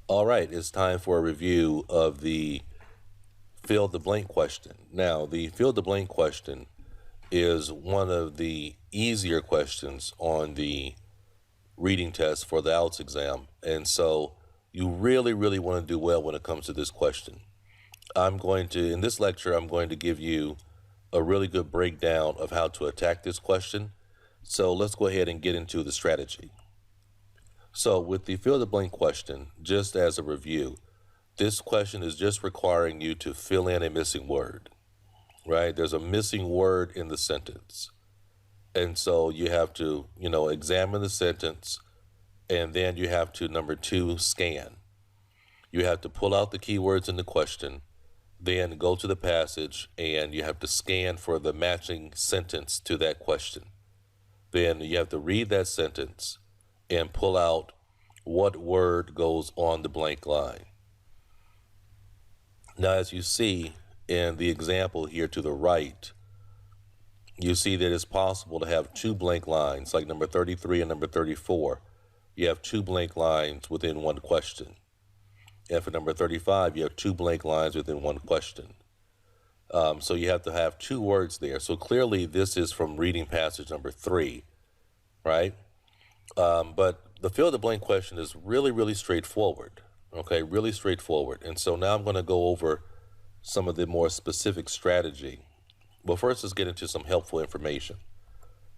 All right, it's time for a review of the fill the blank question. Now, the fill the blank question is one of the easier questions on the reading test for the IELTS exam. And so you really want to do well when it comes to this question. In this lecture, I'm going to give you a really good breakdown of how to attack this question. So let's go ahead and get into the strategy. So with the fill the blank question, just as a review, this question is just requiring you to fill in a missing word, right? There's a missing word in the sentence. And so you have to, examine the sentence, and then you have to, number two, scan. You have to pull out the keywords in the question, then go to the passage, and you have to scan for the matching sentence to that question. Then you have to read that sentence and pull out what word goes on the blank line. Now, as you see in the example here to the right, you see that it's possible to have two blank lines, like number 33 and number 34. You have two blank lines within one question. And for number 35, you have two blank lines within one question. So you have to have two words there. So clearly this is from reading passage number 3, right? But the fill the blank question is really straightforward, okay? Really straightforward. And so now I'm going to go over some of the more specific strategy. But first, let's get into some helpful information.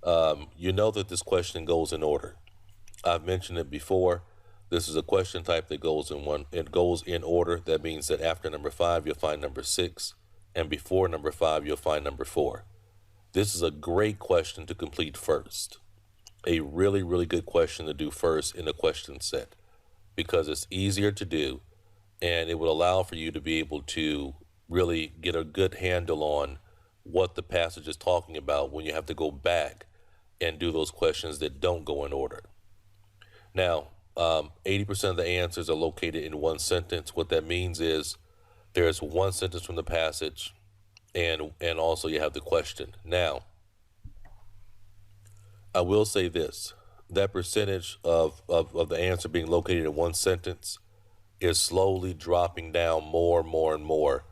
You know that this question goes in order. I've mentioned it before. This is a question type that goes in order. That means that after number 5, you'll find number 6, and before number 5, you'll find number 4. This is a great question to complete first. A really good question to do first in a question set, because it's easier to do, and it will allow for you to be able to really get a good handle on what the passage is talking about when you have to go back and do those questions that don't go in order. Now, 80% of the answers are located in one sentence. What that means is there's one sentence from the passage, and also you have the question. Now, I will say this, that percentage of the answer being located in one sentence is slowly dropping down more and more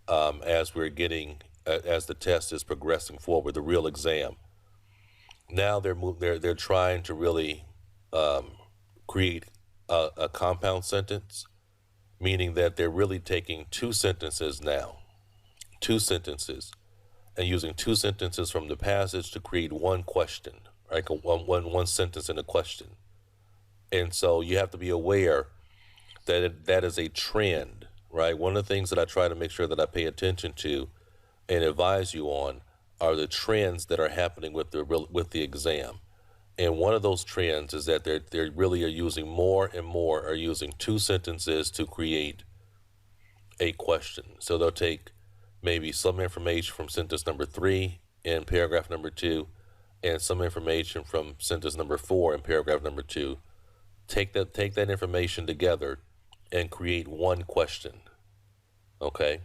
as the test is progressing forward, the real exam. Now they're trying to really create a compound sentence, meaning that they're really taking two sentences, and using two sentences from the passage to create one question, like one sentence in a question. And so you have to be aware that that is a trend, right? One of the things that I try to make sure that I pay attention to and advise you on are the trends that are happening with the exam. And one of those trends is that they really are using more and more are using two sentences to create a question. So they'll take maybe some information from sentence number 3 in paragraph number 2, and some information from sentence number 4 in paragraph number 2. Take that information together and create one question. Okay?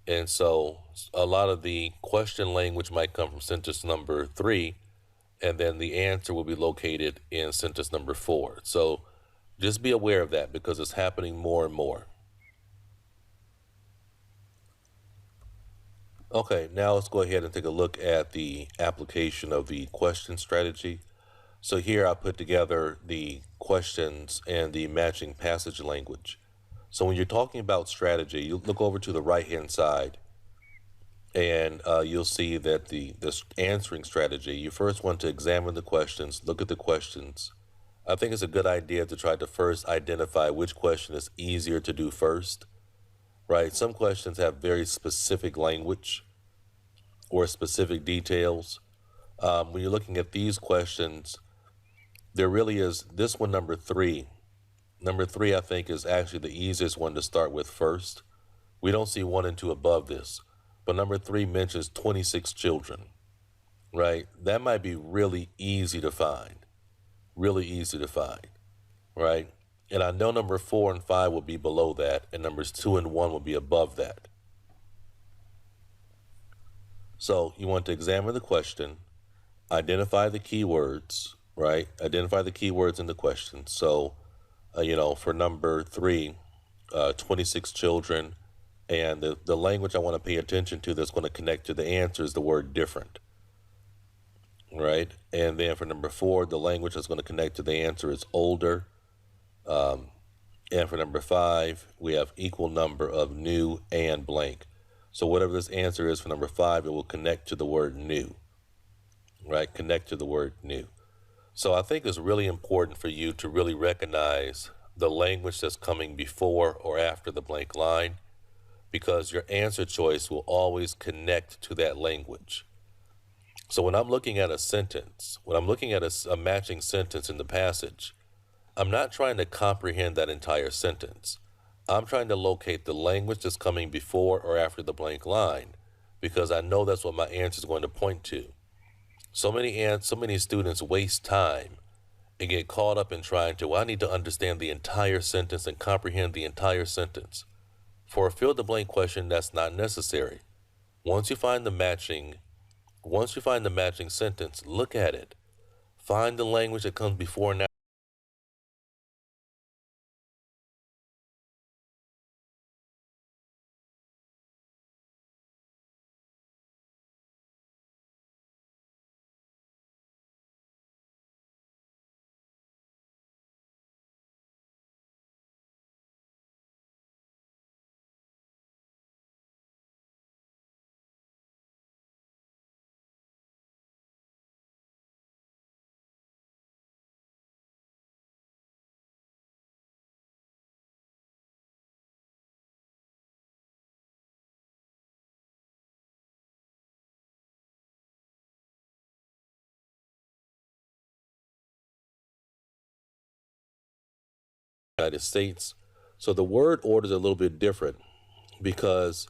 And so a lot of the question language might come from sentence number 3, and then the answer will be located in sentence number 4. So just be aware of that, because it's happening more and more. Okay, now let's go ahead and take a look at the application of the question strategy. So here I put together the questions and the matching passage language. So when you're talking about strategy, you look over to the right-hand side, and you'll see that the answering strategy, you first want to examine the questions, look at the questions. I think it's a good idea to try to first identify which question is easier to do first, right? Some questions have very specific language or specific details. When you're looking at these questions, there really is this one, number 3. Number 3, I think, is actually the easiest one to start with first. We don't see 1 and 2 above this, but number 3 mentions 26 children, right? That might be really easy to find, right? And I know number 4 and 5 will be below that, and numbers 2 and 1 will be above that. So you want to examine the question, identify the keywords, right? Identify the keywords in the question. So For number 3, 26 children. And the language I want to pay attention to that's going to connect to the answer is the word different, right? And then for number 4, the language that's going to connect to the answer is older. And for number 5, we have equal number of new and blank. So whatever this answer is for number 5, it will connect to the word new, right? Connect to the word new. So I think it's really important for you to really recognize the language that's coming before or after the blank line, because your answer choice will always connect to that language. So when I'm looking at a sentence, when I'm looking at a matching sentence in the passage, I'm not trying to comprehend that entire sentence. I'm trying to locate the language that's coming before or after the blank line, because I know that's what my answer is going to point to. So many students waste time and get caught up in trying to, well, I need to understand the entire sentence and comprehend the entire sentence. For a fill-the-blank question, that's not necessary. Once you find the matching sentence, look at it. Find the language that comes before and after. United States. So the word order is a little bit different, because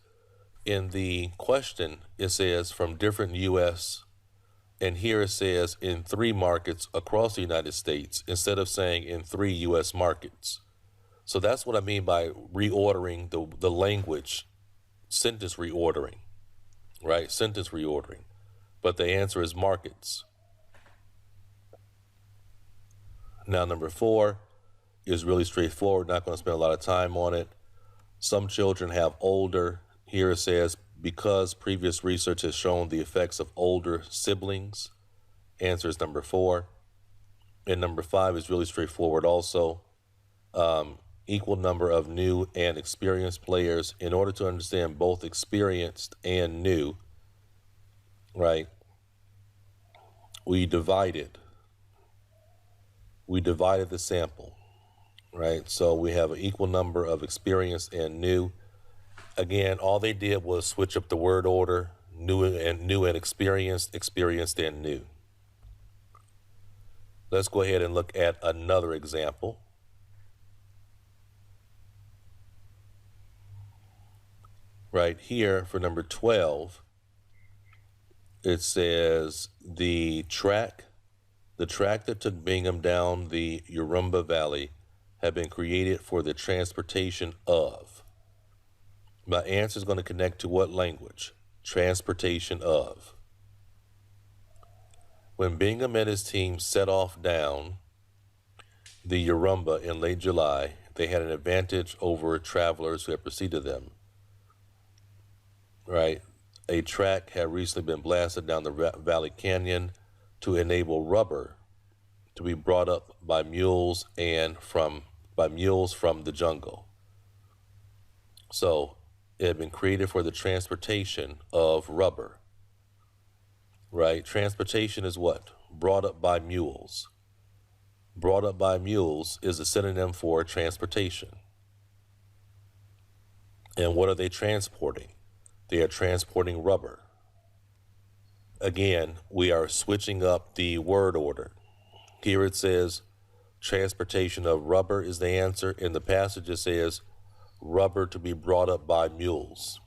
in the question it says from different U.S., and here it says in 3 markets across the United States instead of saying in 3 U.S. markets. So that's what I mean by reordering the language, sentence reordering, right? Sentence reordering. But the answer is markets. Now, number 4 is really straightforward. Not going to spend a lot of time on it. Some children have older. Here it says, because previous research has shown the effects of older siblings. Answer is number 4. And number 5 is really straightforward also. Equal number of new and experienced players. In order to understand both experienced and new, right, we divided the sample, right? So we have an equal number of experienced and new. Again, all they did was switch up the word order, new and experienced, experienced and new. Let's go ahead and look at another example. Right here for number 12, it says the track that took Bingham down the Urumba Valley had been created for the transportation of. My answer is going to connect to what language? Transportation of. When Bingham and his team set off down the Urumba in late July, they had an advantage over travelers who had preceded them. Right? A track had recently been blasted down the Valley Canyon to enable rubber to be brought up by mules from the jungle. So it had been created for the transportation of rubber. Right? Transportation is what? Brought up by mules. Brought up by mules is a synonym for transportation. And what are they transporting? They are transporting rubber. Again, we are switching up the word order. Here it says transportation of rubber is the answer. In the passage it says rubber to be brought up by mules.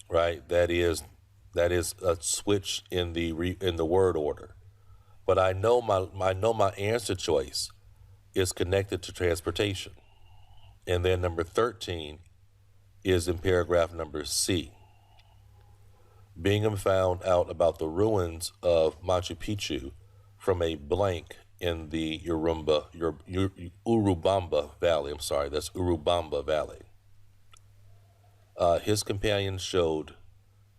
Right? That is a switch in the word order. But I know my answer choice is connected to transportation. And then number 13 is in paragraph number C. Bingham found out about the ruins of Machu Picchu from a blank in the Urubamba Valley. I'm sorry, that's Urubamba Valley. His companions showed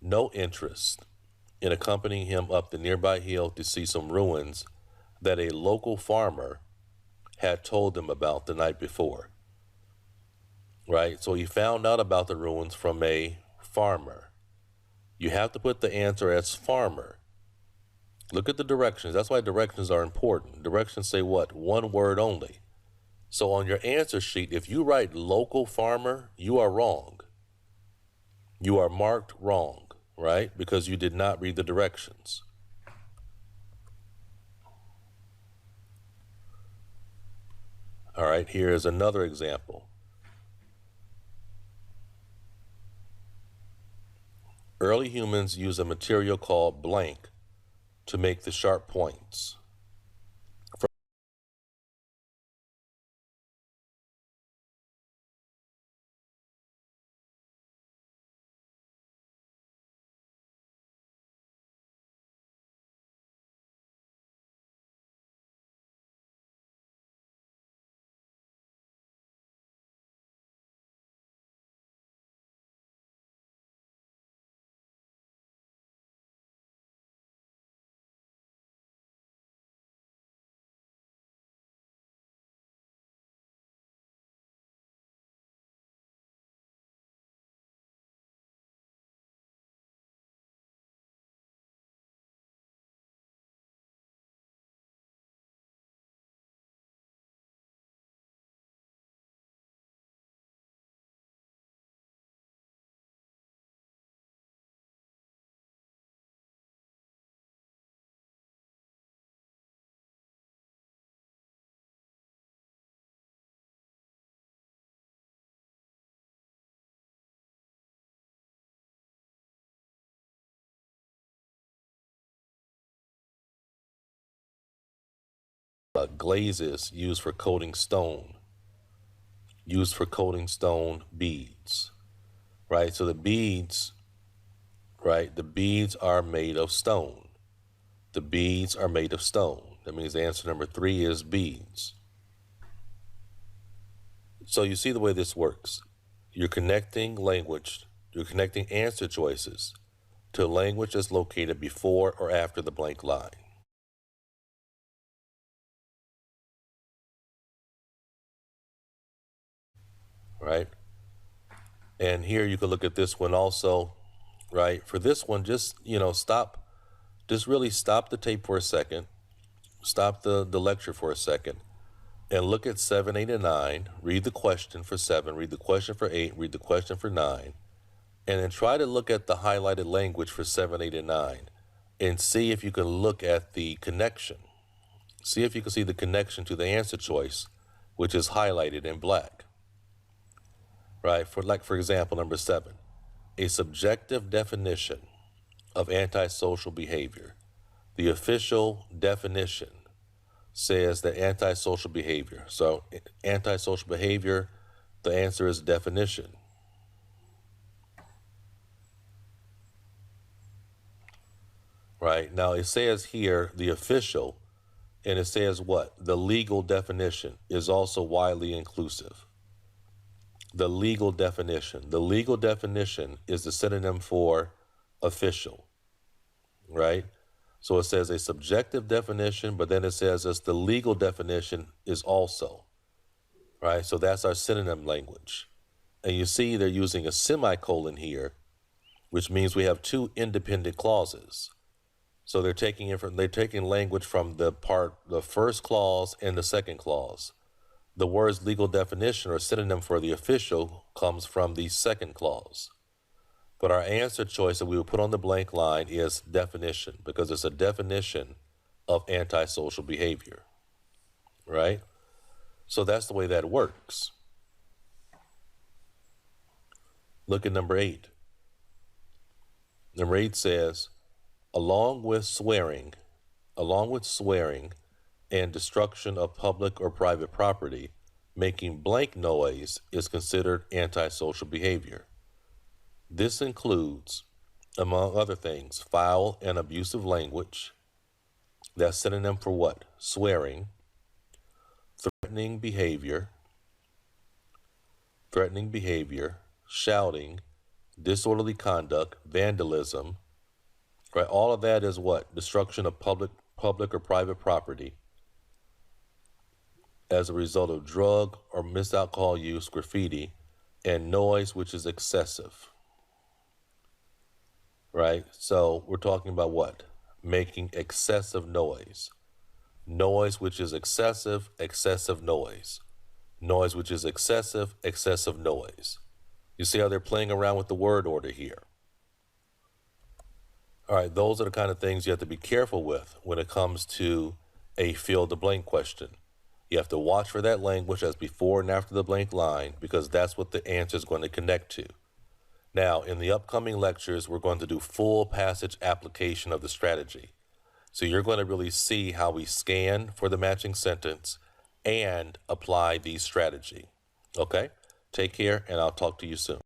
no interest in accompanying him up the nearby hill to see some ruins that a local farmer had told them about the night before. Right? So he found out about the ruins from a farmer. You have to put the answer as farmer. Look at the directions. That's why directions are important. Directions say what? One word only. So on your answer sheet, if you write local farmer, you are wrong. You are marked wrong, right? Because you did not read the directions. All right, here is another example. Early humans use a material called blank to make the sharp points. Glazes used for coating stone, beads, right? So the beads, right? The beads are made of stone. The beads are made of stone. That means answer number 3 is beads. So you see the way this works. You're connecting answer choices to language that's located before or after the blank line. Right? And here you can look at this one also, right? For this one, just, really stop the tape for a second, stop the lecture for a second, and look at 7, 8, and 9. Read the question for 7, read the question for 8, read the question for 9, and then try to look at the highlighted language for 7, 8, and 9, and see if you can look at the connection. See if you can see the connection to the answer choice, which is highlighted in black. Right? For example, number 7, a subjective definition of antisocial behavior. The official definition says that antisocial behavior. So antisocial behavior, the answer is definition. Right? Now it says here the official, and it says what? The legal definition is also widely inclusive. The legal definition. The legal definition is the synonym for official, right? So it says a subjective definition, but then it says as the legal definition is also, right? So that's our synonym language. And you see they're using a semicolon here, which means we have 2 independent clauses. So they're taking language from the first clause and the second clause. The words legal definition or synonym for the official comes from the second clause. But our answer choice that we would put on the blank line is definition, because it's a definition of antisocial behavior, right? So that's the way that works. Look at number 8. Number 8 says, along with swearing and destruction of public or private property, making blank noise is considered antisocial behavior. This includes, among other things, foul and abusive language, That's synonym for what? Swearing, threatening behavior, shouting, disorderly conduct, vandalism, right? All of that is what? Destruction of public or private property as a result of drug or missed alcohol use, graffiti, and noise, which is excessive, right? So we're talking about what? Making excessive noise. Noise which is excessive, excessive noise. Noise which is excessive, excessive noise. You see how they're playing around with the word order here. All right, those are the kind of things you have to be careful with when it comes to a fill the blank question. You have to watch for that language as before and after the blank line, because that's what the answer is going to connect to. Now, in the upcoming lectures, we're going to do full passage application of the strategy. So you're going to really see how we scan for the matching sentence and apply the strategy. Okay? Take care, and I'll talk to you soon.